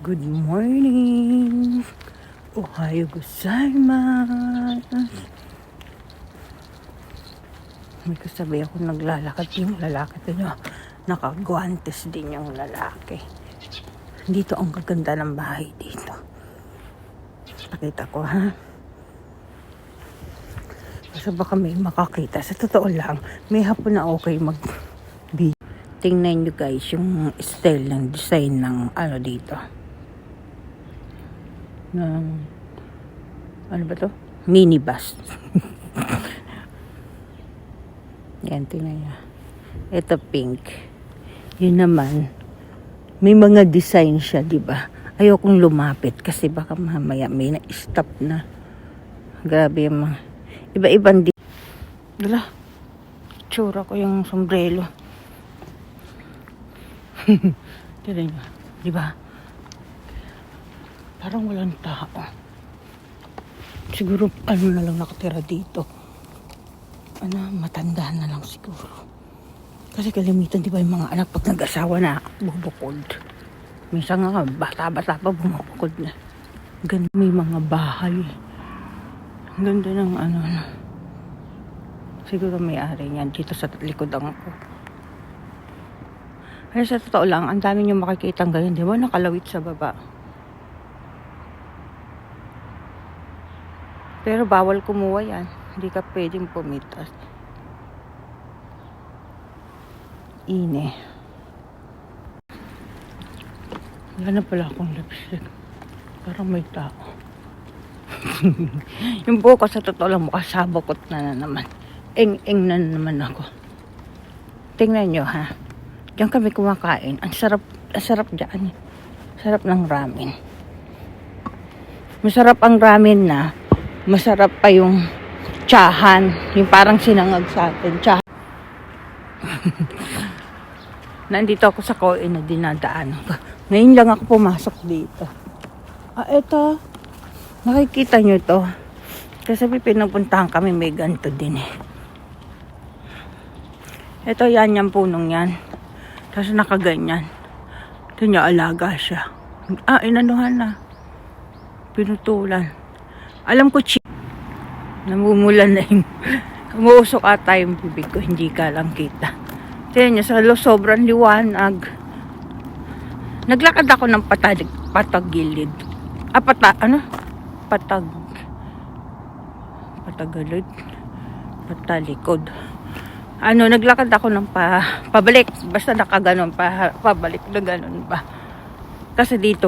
Good morning. Ohayo gozaimasu. May kasabay ako naglalakad yung lalaki. Pero nakaguantes din yung lalaki. Dito ang gaganda ng bahay dito. Pakita ko ha. Kasi baka may makakita. Sa totoo lang, may hapon na okay mag-video. Tingnan nyo guys yung style ng design ng ano dito. Ng ano ba to? Minibus. Yan, tingnan nyo. Ito pink. Yun naman, may mga design siya, di ba? Ayokong lumapit kasi baka mamaya may na-stop na. Grabe yung mga iba-ibang Dala, tsura ko yung sombrero. Tignan nyo, di ba? Parang walang tao. Siguro ano na lang nakatira dito. Ano, matanda na lang siguro. Kasi kalimitan, di ba, yung mga anak pag nag-asawa na bubukod. Minsan nga, bata-bata pa bumukod na. Ganda, may mga bahay. Ganda ng ano. Siguro may-ari niyan dito sa likod ang ko. Pero sa totoo lang, ang dami nyo makikitang ganyan. Di ba, nakalawit sa baba. Pero bawal kumuha yan. Hindi ka pwedeng pumitas. Ine. Wala na pala akong lipstick. Parang may tao. Yung buhok ko sa totoo lang makasabakot na naman. Eng-eng na naman ako. Tingnan nyo ha. Diyan kami kumakain. Ang sarap dyan. Sarap ng ramen. Masarap ang ramen na. Masarap pa yung tsahan. Yung parang sinangag sa atin. Tsahan. Nandito ako sa Koin na dinadaan. Ngayon lang ako pumasok dito. Eto. Nakikita nyo to. Kasi pinupuntahan kami, may ganito din eh. Ito yan, yung punong yan. Tapos nakaganyan. Ito niya, alaga siya. Inanuhan na. Pinutulan. Alam ko, namumulan na yung umuusok ata yung bibig ko. Hindi ka lang kita. Tignan niya, sa sobrang liwanag. Naglakad ako ng patagilid. Patagilid. Patalikod. Naglakad ako ng pabalik. Basta nakaganon, pabalik na ganon ba. Kasi dito,